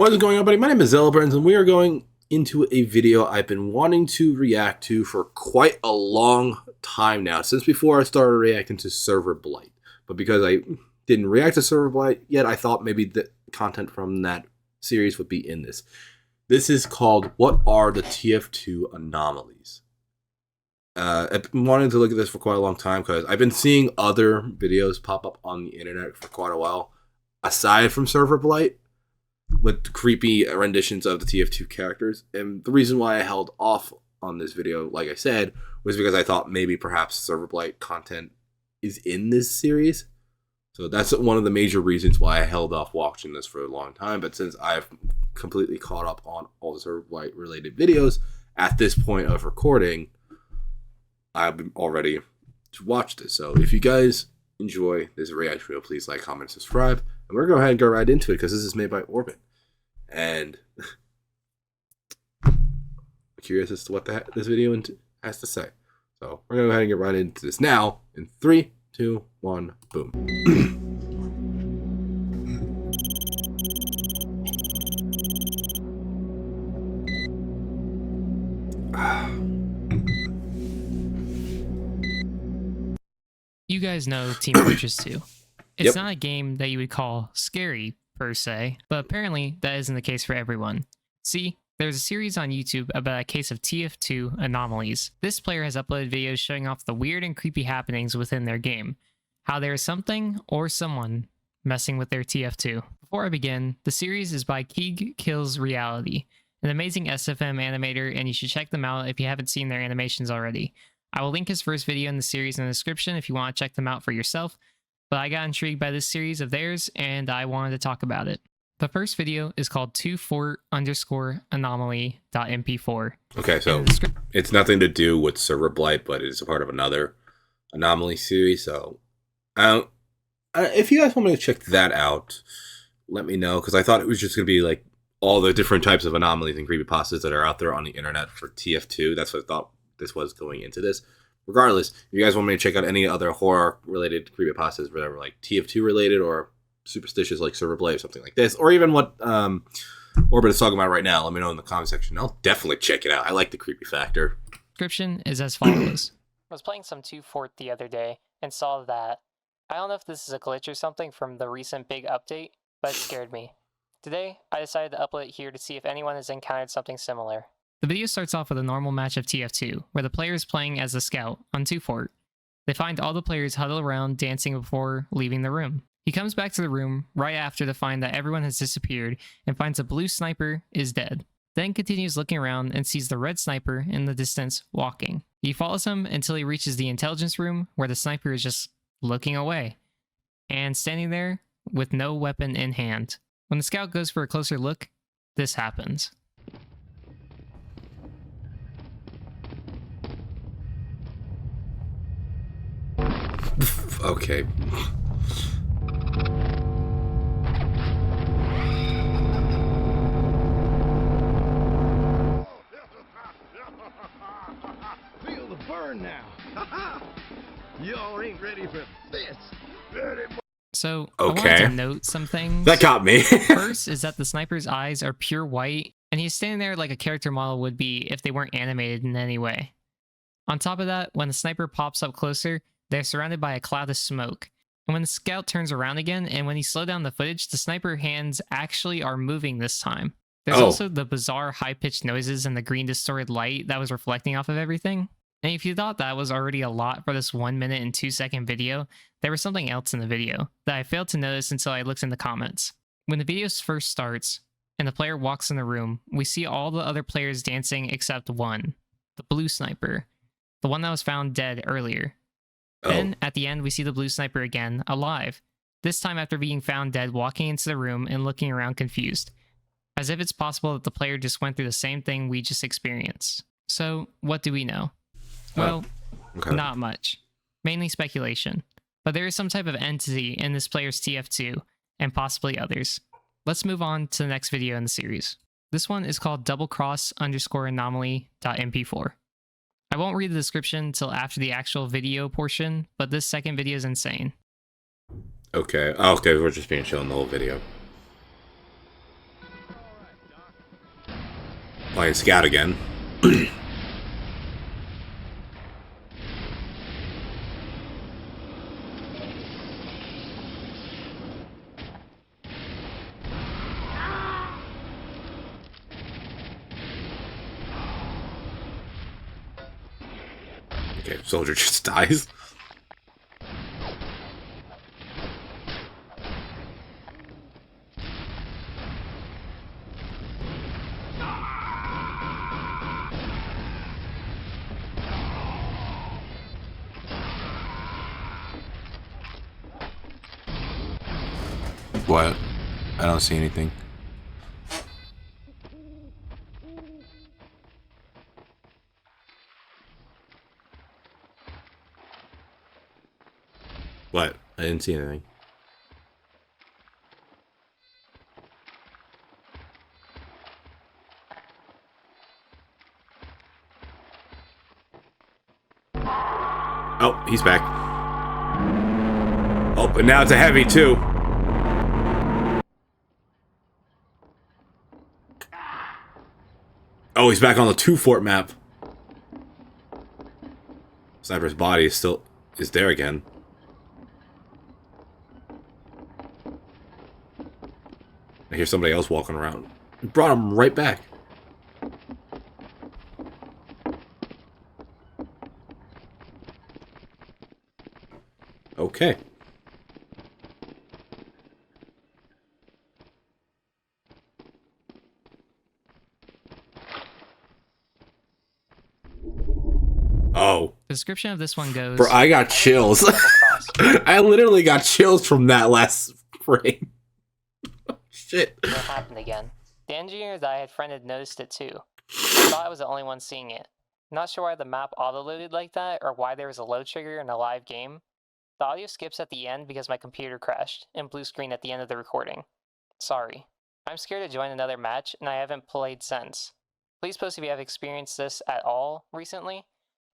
What is going on, buddy? My name is ZealetPrince, and we are going into a video I've been wanting to react to for quite a long time now, since before I started reacting to Server Blight. But because I didn't react to Server Blight yet, I thought maybe the content from that series would be in this. This is called What Are the TF2 Anomalies? I've been wanting to look at this for quite a long time because I've been seeing other videos pop up on the internet for quite a while, aside from Server Blight, with creepy renditions of the TF2 characters. And the reason why I held off on this video, like I said, was because I thought maybe perhaps Server Blight content is in this series. So that's one of the major reasons why I held off watching this for a long time. But since I've completely caught up on all the Server Blight related videos at this point of recording, I've been all ready to watch this. So if you guys enjoy this reaction video, please like, comment, subscribe. And we're going to go ahead and go right into it because this is made by Orbit. And I'm curious as to what this video has to say. So we're going to go ahead and get right into this now in 3, 2, 1, boom. You guys know Team Fortress 2. It's Yep. not a game that you would call scary, per se, but apparently that isn't the case for everyone. See, there's a series on YouTube about a case of TF2 Anomalies. This player has uploaded videos showing off the weird and creepy happenings within their game, how there is something or someone messing with their TF2. Before I begin, the series is by Keeg Kills Reality, an amazing SFM animator, and you should check them out if you haven't seen their animations already. I will link his first video in the series in the description if you want to check them out for yourself, but I got intrigued by this series of theirs and I wanted to talk about it. The first video is called 2fort_anomaly.mp4. Okay, so it's nothing to do with Server Blight, but it is a part of another Anomaly series. So if you guys want me to check that out, let me know, because I thought it was just going to be like all the different types of anomalies and creepypastas that are out there on the internet for TF2. That's what I thought this was going into this. Regardless, if you guys want me to check out any other horror-related creepypastas, whatever, like TF2 related or superstitious like Server Blight or something like this, or even what Orbit is talking about right now, let me know in the comment section. I'll definitely check it out. I like the creepy factor. Description is as follows. I was playing some 2Fort the other day and saw that. I don't know if this is a glitch or something from the recent big update, but it scared me. Today, I decided to upload it here to see if anyone has encountered something similar. The video starts off with a normal match of TF2, where the player is playing as a scout on 2Fort. They find all the players huddled around dancing before leaving the room. He comes back to the room right after to find that everyone has disappeared and finds a blue sniper is dead. Then continues looking around and sees the red sniper in the distance walking. He follows him until he reaches the intelligence room where the sniper is just looking away and standing there with no weapon in hand. When the scout goes for a closer look, this happens. Okay. Feel the burn now. Y'all ain't ready for this. So, okay. I wanted to note some things. That got me. First is that the sniper's eyes are pure white, and he's standing there like a character model would be if they weren't animated in any way. On top of that, when the sniper pops up closer, they're surrounded by a cloud of smoke. And when the scout turns around again, and when you slow down the footage, the sniper hands actually are moving this time. There's also the bizarre high-pitched noises and the green distorted light that was reflecting off of everything. And if you thought that was already a lot for this 1 minute and 2 second video, there was something else in the video that I failed to notice until I looked in the comments. When the video first starts, and the player walks in the room, we see all the other players dancing except one, the blue sniper, the one that was found dead earlier. Then, at the end, we see the blue sniper again, alive, this time after being found dead walking into the room and looking around confused, as if it's possible that the player just went through the same thing we just experienced. So, what do we know? Well, not much. Mainly speculation. But there is some type of entity in this player's TF2, and possibly others. Let's move on to the next video in the series. This one is called doublecross_anomaly.mp4. I won't read the description until after the actual video portion, but this second video is insane. Okay. Oh, okay, we're just being shown the whole video. Playing scout again. Okay, soldier just dies. What? I don't see anything. What? I didn't see anything. Oh, he's back. Oh, but now it's a heavy too. Oh, he's back on the 2 fort map. Sniper's body is still there again. I hear somebody else walking around. We brought him right back. Okay. Oh. The description of this one goes... Bro, I got chills. I literally got chills from that last frame. Shit. What happened again? The engineer that I had friended noticed it too. I thought I was the only one seeing it. Not sure why the map auto-loaded like that, or why there was a load trigger in a live game. The audio skips at the end because my computer crashed, and blue screen at the end of the recording. Sorry. I'm scared to join another match, and I haven't played since. Please post if you have experienced this at all recently.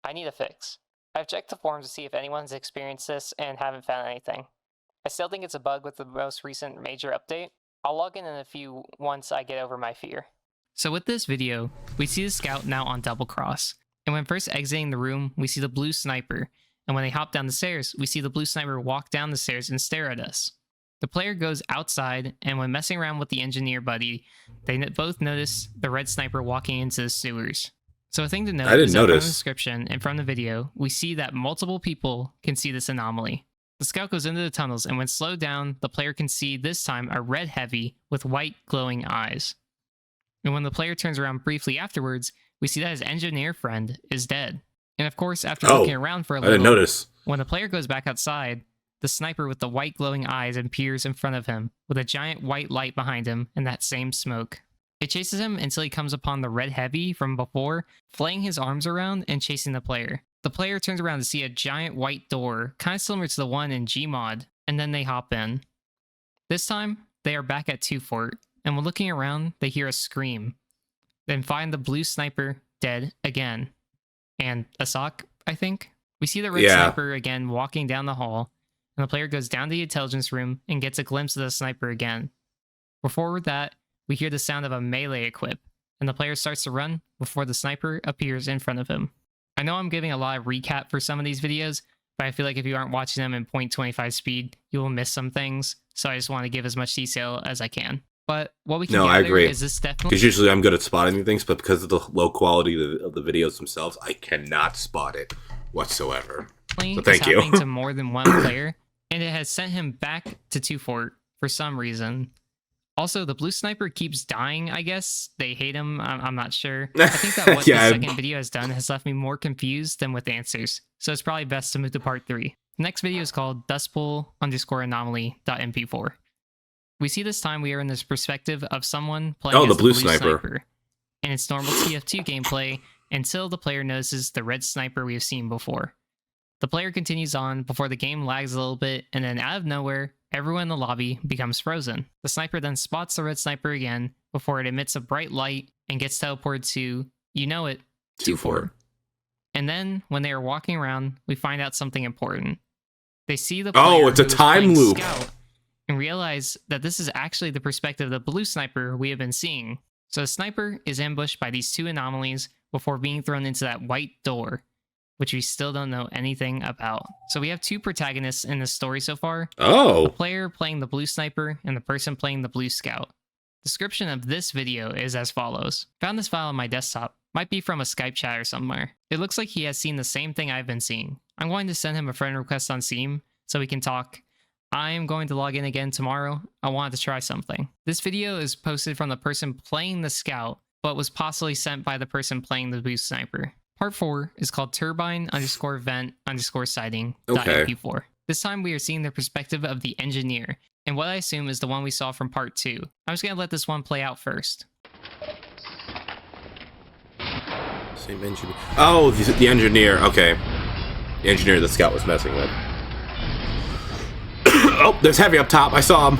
I need a fix. I've checked the forums to see if anyone's experienced this and haven't found anything. I still think it's a bug with the most recent major update. I'll log in a few once I get over my fear. So with this video, we see the scout now on double cross. And when first exiting the room, we see the blue sniper. And when they hop down the stairs, we see the blue sniper walk down the stairs and stare at us. The player goes outside, and when messing around with the engineer buddy, they both notice the red sniper walking into the sewers. So a thing to note is that from the description and from the video, we see that multiple people can see this anomaly. The scout goes into the tunnels, and when slowed down, the player can see this time a red heavy with white glowing eyes. And when the player turns around briefly afterwards, we see that his engineer friend is dead. And of course, after looking around for a little, I didn't notice. When the player goes back outside, the sniper with the white glowing eyes appears in front of him, with a giant white light behind him and that same smoke. It chases him until he comes upon the red heavy from before, flaying his arms around and chasing the player. The player turns around to see a giant white door, kind of similar to the one in Gmod, and then they hop in. This time, they are back at 2 fort, and when looking around, they hear a scream. Then find the blue sniper dead again. And a sock, I think? We see the red sniper again walking down the hall, and the player goes down to the intelligence room and gets a glimpse of the sniper again. Before that, we hear the sound of a melee equip, and the player starts to run before the sniper appears in front of him. I know I'm giving a lot of recap for some of these videos, but I feel like if you aren't watching them in 0.25 speed, you will miss some things, so I just want to give as much detail as I can. But what we can gather is this definitely... Because usually I'm good at spotting things, but because of the low quality of the videos themselves, I cannot spot it whatsoever. So thank you. To more than one player, and it has sent him back to 2 fort for some reason. Also, the blue sniper keeps dying, I guess. They hate him. I'm not sure. I think that what the second video has done has left me more confused than with answers. So it's probably best to move to part 3. The next video is called dustpool_anomaly.mp4. We see this time we are in this perspective of someone playing as the blue sniper. And it's normal TF2 gameplay until the player notices the red sniper we have seen before. The player continues on before the game lags a little bit, and then out of nowhere, everyone in the lobby becomes frozen. The sniper then spots the red sniper again before it emits a bright light and gets teleported to, you know it, 2 fort. And then, when they are walking around, we find out something important. They see the player it's a time loop. Scout and realize that this is actually the perspective of the blue sniper we have been seeing. So the sniper is ambushed by these two anomalies before being thrown into that white door, which we still don't know anything about. So we have two protagonists in this story so far. The Oh, player playing the blue sniper and the person playing the blue scout. Description of this video is as follows. Found this file on my desktop. Might be from a Skype chat or somewhere. It looks like he has seen the same thing I've been seeing. I'm going to send him a friend request on Steam so we can talk. I am going to log in again tomorrow. I wanted to try something. This video is posted from the person playing the scout, but was possibly sent by the person playing the blue sniper. Part 4 is called turbine_vent_sighting.mp4. This time we are seeing the perspective of the engineer, and what I assume is the one we saw from part 2. I'm just going to let this one play out first. same engineer. Oh, the engineer. Okay. The engineer the scout was messing with. Oh, there's heavy up top. I saw him.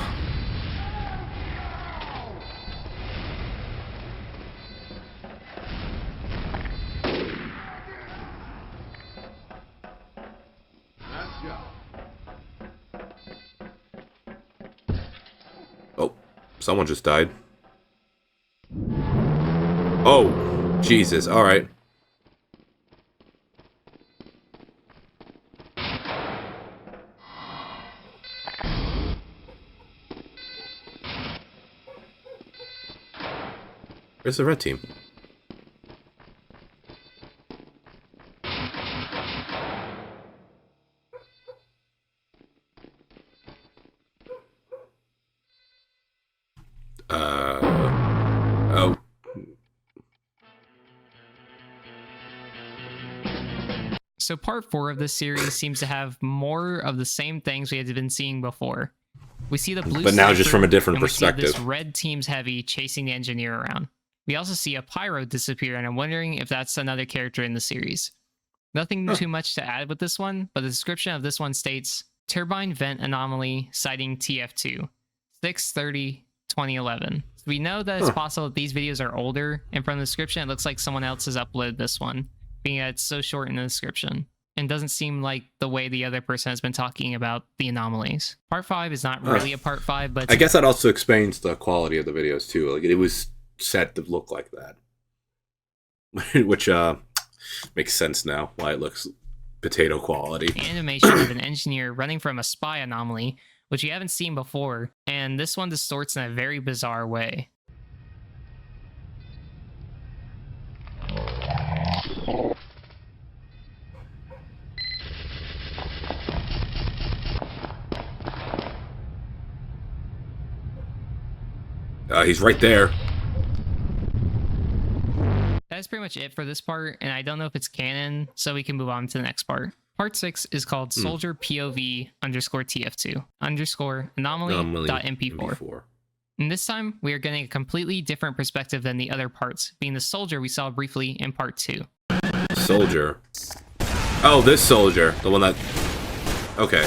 Oh, someone just died. Oh, Jesus. All right. Where's the red team? Oh. So part 4 of this series seems to have more of the same things we had been seeing before. We see the blue But now just sniper, from a different and we see perspective. this red team's heavy chasing the engineer around. We also see a pyro disappear, and I'm wondering if that's another character in the series. Nothing too much to add with this one, but the description of this one states, Turbine Vent Anomaly Sighting TF2, 6/30/2011. So we know that it's possible that these videos are older, and from the description it looks like someone else has uploaded this one, being that it's so short in the description, and doesn't seem like the way the other person has been talking about the anomalies. Part 5 is not really a part 5, but I guess that also explains the quality of the videos too. Like it was set to look like that, which makes sense now why it looks potato quality. Animation of an engineer running from a spy anomaly, which you haven't seen before, and this one distorts in a very bizarre way. He's right there. That's pretty much it for this part, and I don't know if it's canon, so we can move on to the next part. Part 6 is called Soldier POV _TF2 _anomaly.mp4. And this time, we are getting a completely different perspective than the other parts, being the soldier we saw briefly in part 2. Soldier. Oh, this soldier. The one that... Okay.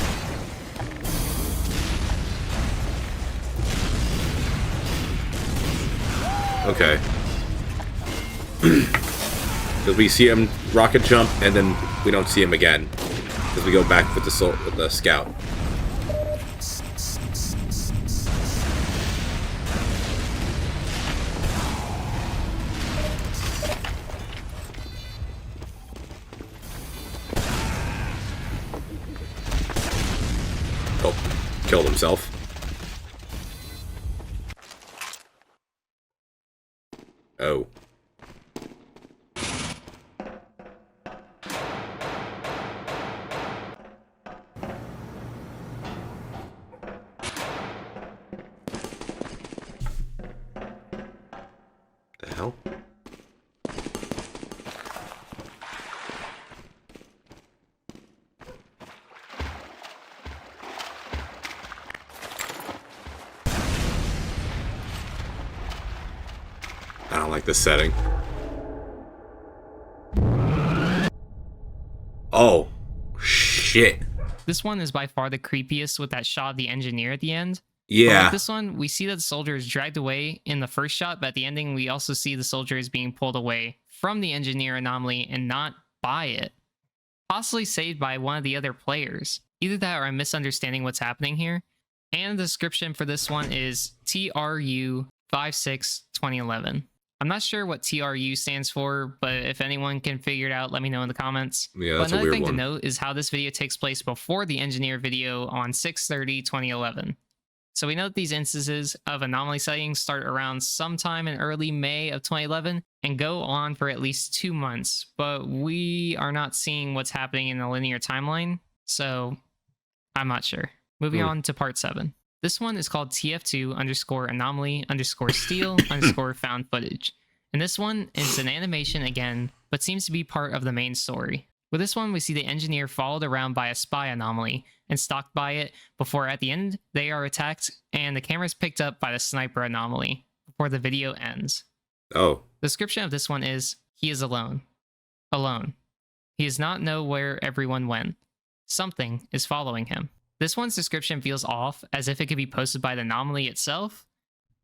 Okay. Because we see him rocket jump, and then we don't see him again. Because we go back with the scout. Oh, killed himself. Oh. The hell? I don't like this setting. Oh, shit. This one is by far the creepiest with that shot of the engineer at the end. But Yeah. with this one, we see that the soldier is dragged away in the first shot, but at the ending, we also see the soldier is being pulled away from the engineer anomaly and not by it. Possibly saved by one of the other players. Either that or I'm misunderstanding what's happening here. And the description for this one is TRU 56/2011. I'm not sure what TRU stands for, but if anyone can figure it out, let me know in the comments. Yeah, But that's a another weird thing one. to note is how this video takes place before the engineer video on 6/30/2011. So we know that these instances of anomaly sightings start around sometime in early May of 2011 and go on for at least 2 months, but we are not seeing what's happening in the linear timeline, so I'm not sure. Moving on to part 7. This one is called TF2 Anomaly_steal_found footage. And this one is an animation again, but seems to be part of the main story. With this one, we see the engineer followed around by a spy anomaly and stalked by it before at the end they are attacked and the camera is picked up by the sniper anomaly before the video ends. Oh. The description of this one is, he is alone. Alone. He does not know where everyone went. Something is following him. This one's description feels off, as if it could be posted by the anomaly itself.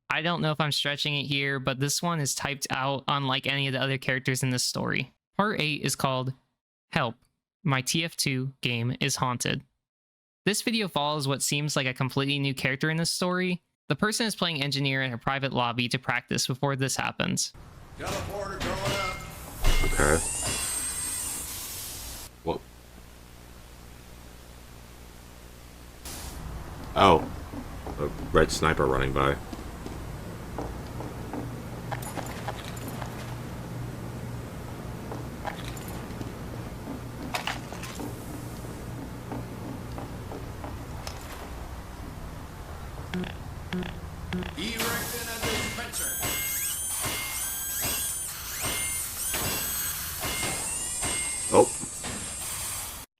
I don't know if I'm stretching it here, but this one is typed out unlike any of the other characters in this story. Part 8 is called Help, My TF2 Game is Haunted. This video follows what seems like a completely new character in this story. The person is playing engineer in a private lobby to practice before this happens. Teleporter going up. Okay. What? Oh. A red sniper running by. Erecting a dispenser. Oh.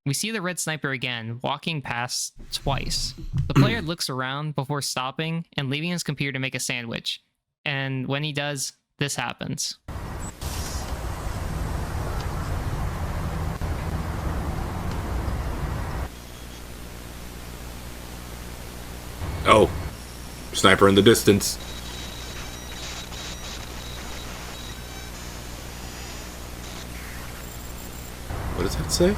We see the red sniper again, walking past twice. The player looks around before stopping and leaving his computer to make a sandwich. And when he does, this happens. Oh. Sniper in the distance. What does that say?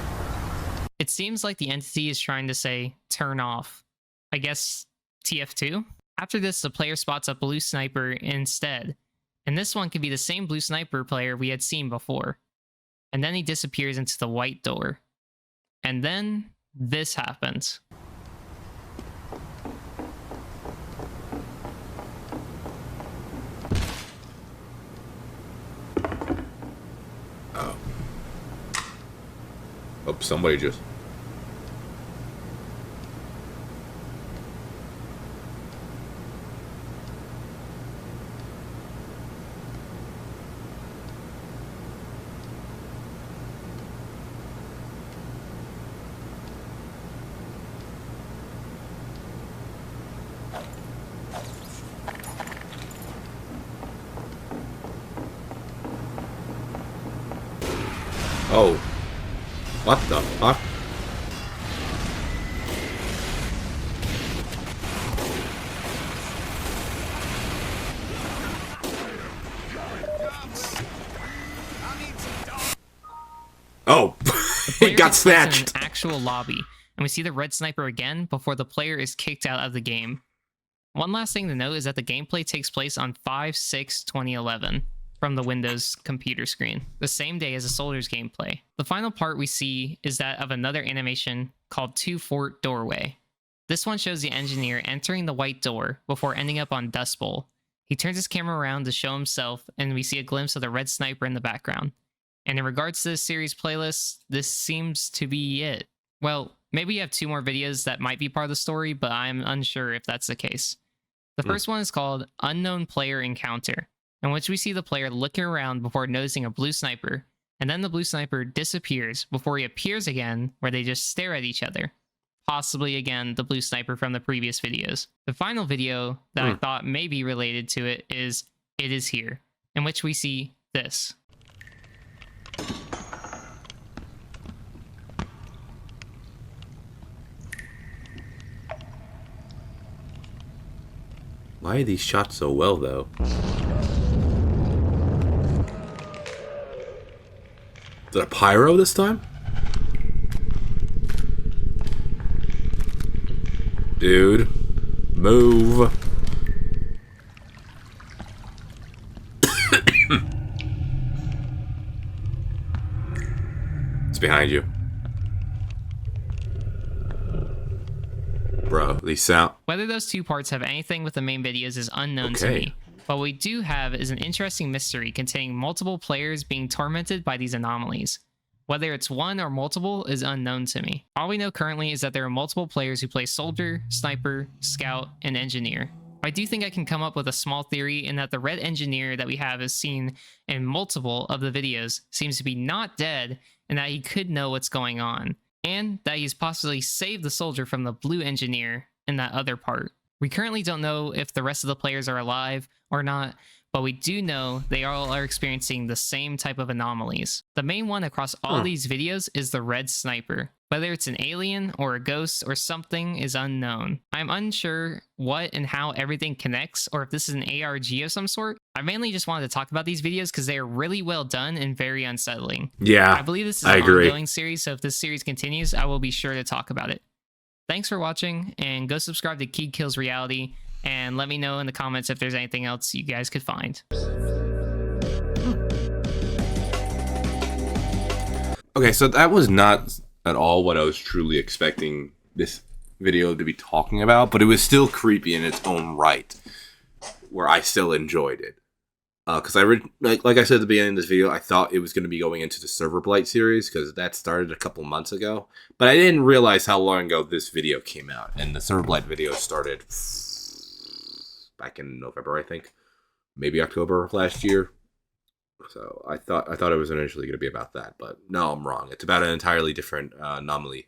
It seems like the entity is trying to say, turn off. I guess TF2? After this, the player spots a blue sniper instead. And this one could be the same blue sniper player we had seen before. And then he disappears into the white door. And then this happens. Oh, somebody just... Oh. What the fuck? Oh, it got snatched. In an actual lobby, and we see the red sniper again before the player is kicked out of the game. One last thing to note is that the gameplay takes place on 5/6/2011 from the Windows computer screen, the same day as the Soldier's gameplay. The final part we see is that of another animation called Two Fort Doorway. This one shows the engineer entering the white door before ending up on Dust Bowl. He turns his camera around to show himself, and we see a glimpse of the red sniper in the background. And in regards to this series playlist, this seems to be it. Well, maybe you have 2 more videos that might be part of the story, but I'm unsure if that's the case. The first one is called Unknown Player Encounter, in which we see the player looking around before noticing a blue sniper, and then the blue sniper disappears before he appears again, where they just stare at each other. Possibly again the blue sniper from the previous videos. The final video that I thought may be related to it is It Is Here, in which we see this. Why are these shot so well, though? Is it a pyro this time? Dude, move. behind you. Bro, these sound... Whether those two parts have anything with the main videos is unknown to me. What we do have is an interesting mystery containing multiple players being tormented by these anomalies. Whether it's one or multiple is unknown to me. All we know currently is that there are multiple players who play Soldier, Sniper, Scout, and Engineer. I do think I can come up with a small theory in that the red engineer that we have is seen in multiple of the videos seems to be not dead and that he could know what's going on, and that he's possibly saved the soldier from the blue engineer in that other part. We currently don't know if the rest of the players are alive or not, but we do know they all are experiencing the same type of anomalies. The main one across all these videos is the red sniper. Whether it's an alien or a ghost or something is unknown. I'm unsure what and how everything connects, or if this is an ARG of some sort. I mainly just wanted to talk about these videos because they are really well done and very unsettling. Yeah, I believe this is an ongoing series, so if this series continues, I will be sure to talk about it. Thanks for watching, and go subscribe to Key Kills Reality, and let me know in the comments if there's anything else you guys could find. Okay, so that was not at all what I was truly expecting this video to be talking about, but it was still creepy in its own right, where I still enjoyed it. Because like I said at the beginning of this video, I thought it was going to be going into the Server Blight series, because that started a couple months ago. But I didn't realize how long ago this video came out, and the Server Blight video started back in November, I think. Maybe October of last year. So I thought it was initially going to be about that, but no, I'm wrong. It's about an entirely different anomaly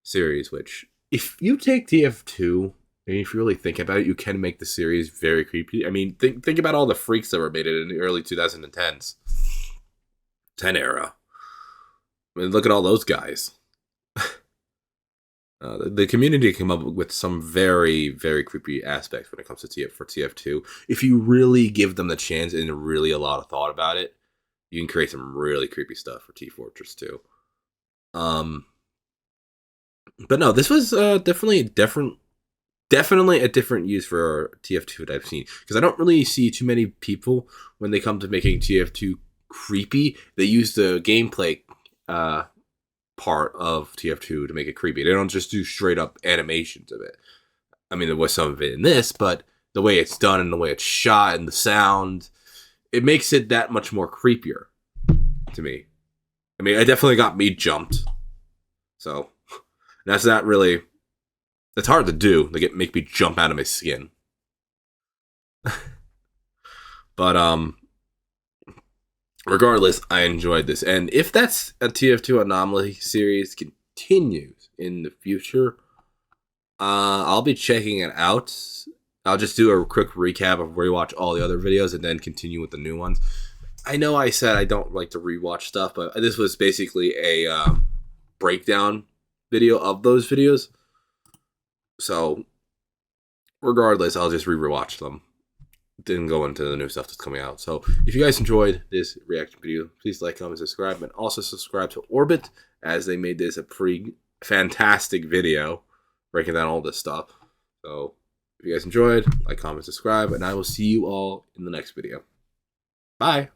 series, which, if you take TF2, and if you really think about it, you can make the series very creepy. I mean, think about all the freaks that were made in the early 2010s. 10 era. I mean, look at all those guys. The community came up with some very, very creepy aspects when it comes to TF2. If you really give them the chance and really a lot of thought about it, you can create some really creepy stuff for T-Fortress 2. But no, this was definitely a different use for TF2 that I've seen, because I don't really see too many people when they come to making TF2 creepy. They use the gameplay part of TF2 to make it creepy. They don't just do straight up animations of it. I mean, there was some of it in this, but the way it's done and the way it's shot and the sound, it makes it that much more creepier to me. I mean, it definitely got me jumped. So that's not really... It's hard to do, to make me jump out of my skin. But, regardless, I enjoyed this. And if that's a TF2 Anomaly series continues in the future, I'll be checking it out. I'll just do a quick recap of where you watch all the other videos and then continue with the new ones. I know I said I don't like to rewatch stuff, but this was basically a breakdown video of those videos. So, regardless, I'll just rewatch them. Didn't go into the new stuff that's coming out. So, if you guys enjoyed this reaction video, please like, comment, subscribe, and also subscribe to Orbit, as they made this a pretty fantastic video breaking down all this stuff. So, if you guys enjoyed, like, comment, subscribe, and I will see you all in the next video. Bye!